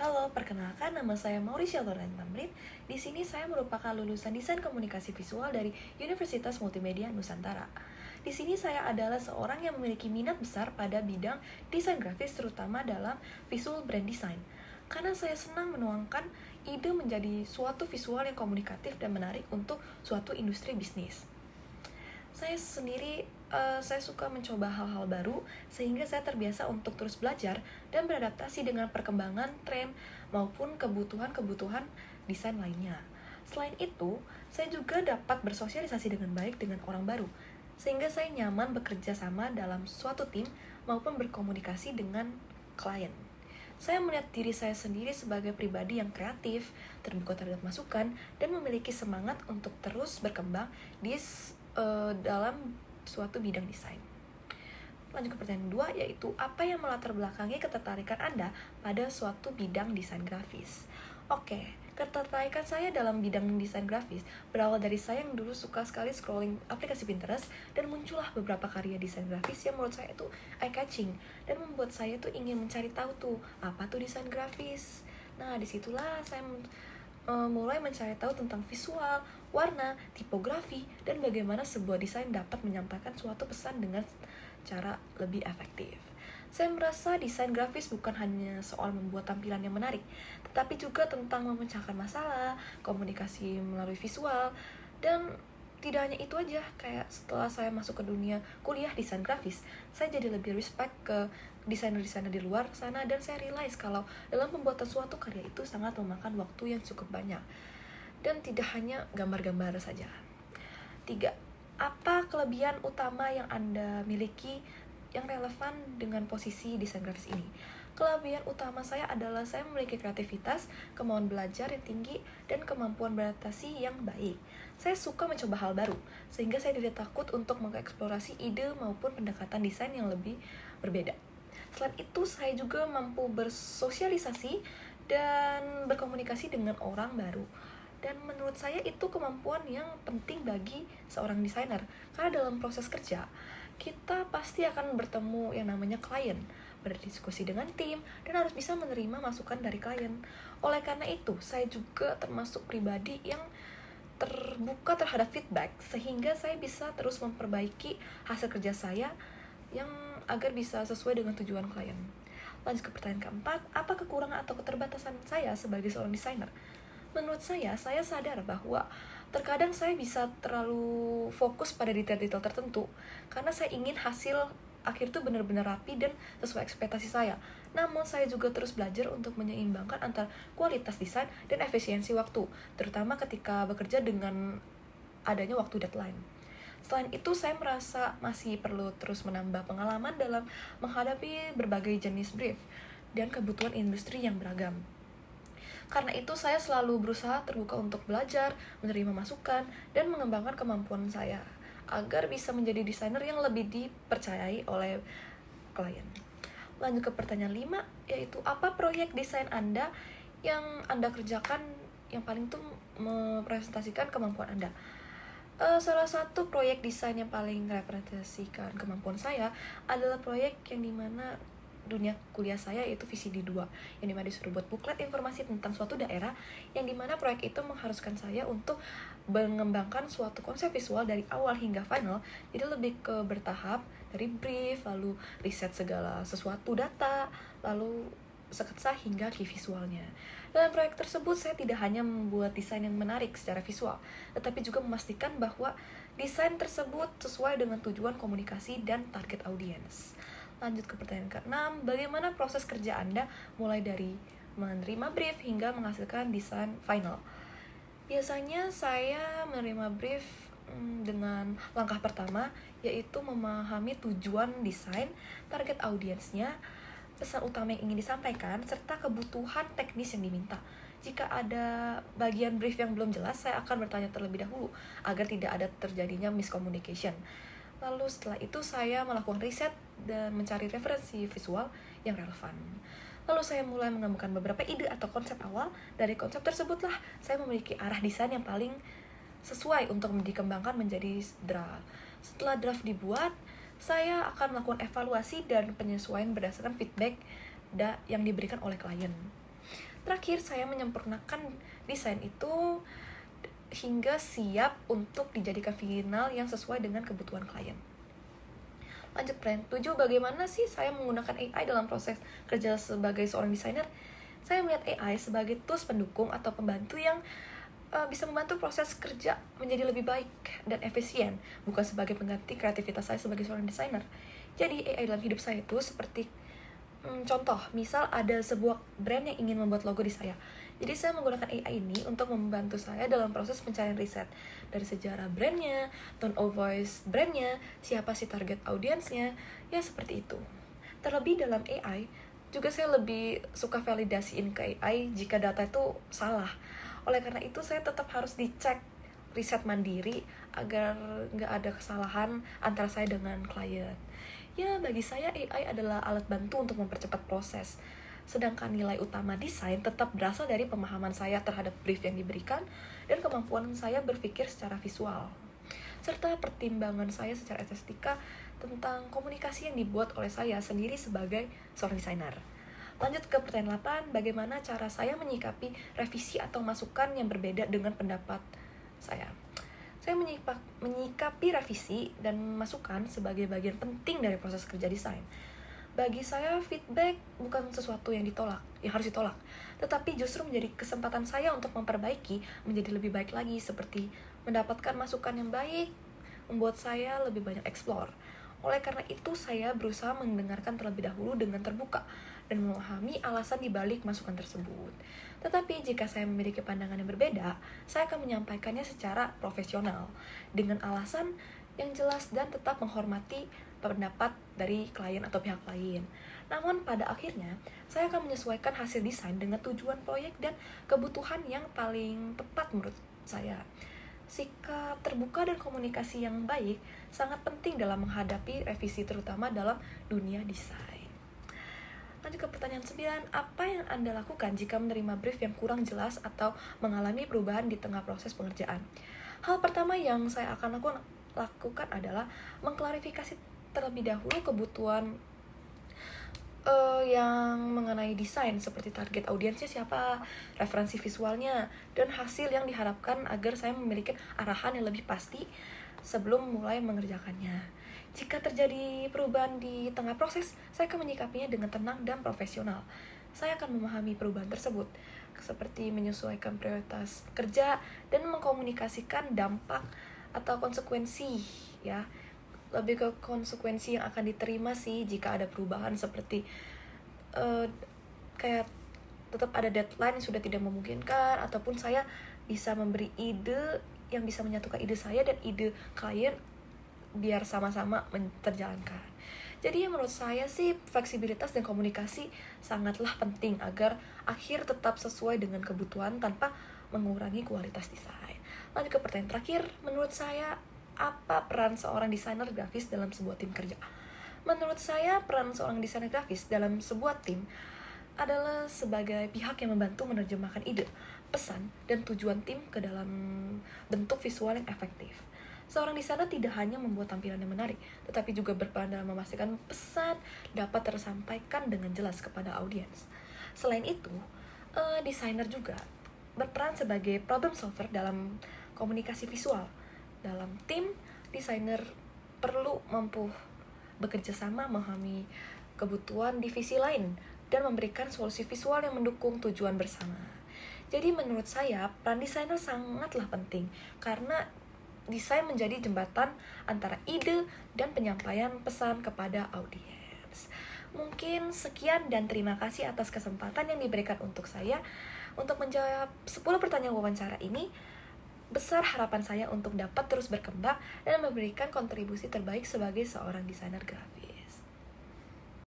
Halo, perkenalkan nama saya Mauricio Loren Tamrin. Di sini saya merupakan lulusan Desain Komunikasi Visual dari Universitas Multimedia Nusantara. Di sini saya adalah seorang yang memiliki minat besar pada bidang desain grafis, terutama dalam visual brand design. Karena saya senang menuangkan ide menjadi suatu visual yang komunikatif dan menarik untuk suatu industri bisnis. Saya suka mencoba hal-hal baru sehingga saya terbiasa untuk terus belajar dan beradaptasi dengan perkembangan tren maupun kebutuhan-kebutuhan desain lainnya. Selain itu, saya juga dapat bersosialisasi dengan baik dengan orang baru, sehingga saya nyaman bekerja sama dalam suatu tim maupun berkomunikasi dengan klien. Saya melihat diri saya sendiri sebagai pribadi yang kreatif, terbuka terhadap masukan, dan memiliki semangat untuk terus berkembang dalam suatu bidang desain. Lanjut ke pertanyaan kedua, yaitu apa yang melatar belakangi ketertarikan Anda pada suatu bidang desain grafis? Oke, ketertarikan saya dalam bidang desain grafis berawal dari saya yang dulu suka sekali scrolling aplikasi Pinterest dan muncullah beberapa karya desain grafis yang menurut saya itu eye-catching dan membuat saya tuh ingin mencari tahu tuh apa tuh desain grafis. Nah, disitulah saya mulai mencari tahu tentang visual, warna, tipografi, dan bagaimana sebuah desain dapat menyampaikan suatu pesan dengan cara lebih efektif. Saya merasa desain grafis bukan hanya soal membuat tampilan yang menarik, tetapi juga tentang memecahkan masalah, komunikasi melalui visual, dan tidak hanya itu aja, kayak setelah saya masuk ke dunia kuliah desain grafis, saya jadi lebih respect ke desainer-desainer di luar sana dan saya realize kalau dalam pembuatan suatu karya itu sangat memakan waktu yang cukup banyak dan tidak hanya gambar-gambar saja. 3. Apa kelebihan utama yang Anda miliki yang relevan dengan posisi desain grafis ini? Kelebihan utama saya adalah saya memiliki kreativitas, kemauan belajar yang tinggi, dan kemampuan beradaptasi yang baik. Saya suka mencoba hal baru, sehingga saya tidak takut untuk mengeksplorasi ide maupun pendekatan desain yang lebih berbeda. Selain itu, saya juga mampu bersosialisasi dan berkomunikasi dengan orang baru. Dan menurut saya itu kemampuan yang penting bagi seorang desainer. Karena dalam proses kerja, kita pasti akan bertemu yang namanya klien, berdiskusi dengan tim, dan harus bisa menerima masukan dari klien. Oleh karena itu, saya juga termasuk pribadi yang terbuka terhadap feedback, sehingga saya bisa terus memperbaiki hasil kerja saya yang agar bisa sesuai dengan tujuan klien. Lanjut ke pertanyaan keempat, apa kekurangan atau keterbatasan saya sebagai seorang desainer? Menurut saya sadar bahwa terkadang saya bisa terlalu fokus pada detail-detail tertentu karena saya ingin hasil akhir itu benar-benar rapi dan sesuai ekspektasi saya. Namun saya juga terus belajar untuk menyeimbangkan antara kualitas desain dan efisiensi waktu, terutama ketika bekerja dengan adanya waktu deadline. Selain itu, saya merasa masih perlu terus menambah pengalaman dalam menghadapi berbagai jenis brief dan kebutuhan industri yang beragam. Karena itu, saya selalu berusaha terbuka untuk belajar, menerima masukan, dan mengembangkan kemampuan saya agar bisa menjadi desainer yang lebih dipercayai oleh klien. Lanjut ke pertanyaan 5, yaitu apa proyek desain Anda yang Anda kerjakan yang paling tuh merepresentasikan kemampuan Anda? Salah satu proyek desain yang paling merepresentasikan kemampuan saya adalah proyek yang dimana dunia kuliah saya yaitu VCD 2 yang dimana disuruh buat buklet informasi tentang suatu daerah yang dimana proyek itu mengharuskan saya untuk mengembangkan suatu konsep visual dari awal hingga final, jadi lebih ke bertahap dari brief, lalu riset segala sesuatu data, lalu sketsa hingga key visualnya. Dalam proyek tersebut saya tidak hanya membuat desain yang menarik secara visual, tetapi juga memastikan bahwa desain tersebut sesuai dengan tujuan komunikasi dan target audiens. Lanjut ke pertanyaan ke-6, bagaimana proses kerja Anda mulai dari menerima brief hingga menghasilkan desain final? Biasanya saya menerima brief dengan langkah pertama, yaitu memahami tujuan desain, target audiensnya, pesan utama yang ingin disampaikan, serta kebutuhan teknis yang diminta. Jika ada bagian brief yang belum jelas, saya akan bertanya terlebih dahulu agar tidak ada terjadinya miscommunication. Lalu setelah itu saya melakukan riset dan mencari referensi visual yang relevan. Lalu saya mulai mengembangkan beberapa ide atau konsep awal. Dari konsep tersebutlah saya memiliki arah desain yang paling sesuai untuk dikembangkan menjadi draft. Setelah draft dibuat, saya akan melakukan evaluasi dan penyesuaian berdasarkan feedback yang diberikan oleh klien. Terakhir, saya menyempurnakan desain itu hingga siap untuk dijadikan final yang sesuai dengan kebutuhan klien. Lanjut plan 7, bagaimana sih saya menggunakan AI dalam proses kerja sebagai seorang desainer? Saya melihat AI sebagai tools pendukung atau pembantu yang bisa membantu proses kerja menjadi lebih baik dan efisien, bukan sebagai pengganti kreativitas saya sebagai seorang desainer. Jadi AI dalam hidup saya itu seperti contoh, misal ada sebuah brand yang ingin membuat logo di saya. Jadi saya menggunakan AI ini untuk membantu saya dalam proses pencarian riset dari sejarah brandnya, tone of voice brandnya, siapa sih target audiensnya, ya seperti itu. Terlebih dalam AI, juga saya lebih suka validasiin ke AI jika data itu salah. Oleh karena itu saya tetap harus dicek riset mandiri agar nggak ada kesalahan antara saya dengan klien. Ya, bagi saya AI adalah alat bantu untuk mempercepat proses. Sedangkan nilai utama desain tetap berasal dari pemahaman saya terhadap brief yang diberikan dan kemampuan saya berpikir secara visual, serta pertimbangan saya secara estetika tentang komunikasi yang dibuat oleh saya sendiri sebagai seorang desainer. Lanjut ke pertanyaan 8, bagaimana cara saya menyikapi revisi atau masukan yang berbeda dengan pendapat saya? Saya menyikapi revisi dan masukan sebagai bagian penting dari proses kerja desain. Bagi saya, feedback bukan sesuatu yang harus ditolak, tetapi justru menjadi kesempatan saya untuk memperbaiki menjadi lebih baik lagi, seperti mendapatkan masukan yang baik, membuat saya lebih banyak explore. Oleh karena itu, saya berusaha mendengarkan terlebih dahulu dengan terbuka dan memahami alasan dibalik masukan tersebut. Tetapi jika saya memiliki pandangan yang berbeda, saya akan menyampaikannya secara profesional dengan alasan yang jelas dan tetap menghormati pendapat dari klien atau pihak lain. Namun pada akhirnya, saya akan menyesuaikan hasil desain dengan tujuan proyek dan kebutuhan yang paling tepat menurut saya. Sikap terbuka dan komunikasi yang baik sangat penting dalam menghadapi revisi, terutama dalam dunia desain. Lanjut ke pertanyaan 9, apa yang Anda lakukan jika menerima brief yang kurang jelas atau mengalami perubahan di tengah proses pengerjaan? Hal pertama yang saya akan lakukan adalah mengklarifikasi terlebih dahulu kebutuhan yang mengenai desain, seperti target audiensnya siapa, referensi visualnya, dan hasil yang diharapkan agar saya memiliki arahan yang lebih pasti sebelum mulai mengerjakannya. Jika terjadi perubahan di tengah proses, saya akan menyikapinya dengan tenang dan profesional. Saya akan memahami perubahan tersebut, seperti menyesuaikan prioritas kerja dan mengkomunikasikan dampak atau konsekuensi, ya. Lebih ke konsekuensi yang akan diterima sih jika ada perubahan, seperti kayak tetap ada deadline yang sudah tidak memungkinkan, ataupun saya bisa memberi ide yang bisa menyatukan ide saya dan ide klien biar sama-sama terjalankan. Jadi menurut saya sih fleksibilitas dan komunikasi sangatlah penting agar akhir tetap sesuai dengan kebutuhan tanpa mengurangi kualitas desain. Lanjut ke pertanyaan terakhir, menurut saya apa peran seorang desainer grafis dalam sebuah tim kerja? Menurut saya, peran seorang desainer grafis dalam sebuah tim adalah sebagai pihak yang membantu menerjemahkan ide, pesan, dan tujuan tim ke dalam bentuk visual yang efektif. Seorang desainer tidak hanya membuat tampilan yang menarik, tetapi juga berperan dalam memastikan pesan dapat tersampaikan dengan jelas kepada audiens. Selain itu, desainer juga berperan sebagai problem solver dalam komunikasi visual. Dalam tim, desainer perlu mampu bekerja sama, memahami kebutuhan divisi lain, dan memberikan solusi visual yang mendukung tujuan bersama. Jadi menurut saya, peran desainer sangatlah penting, karena desain menjadi jembatan antara ide dan penyampaian pesan kepada audiens. Mungkin sekian dan terima kasih atas kesempatan yang diberikan untuk saya untuk menjawab 10 pertanyaan wawancara ini. Besar harapan saya untuk dapat terus berkembang dan memberikan kontribusi terbaik sebagai seorang desainer grafis.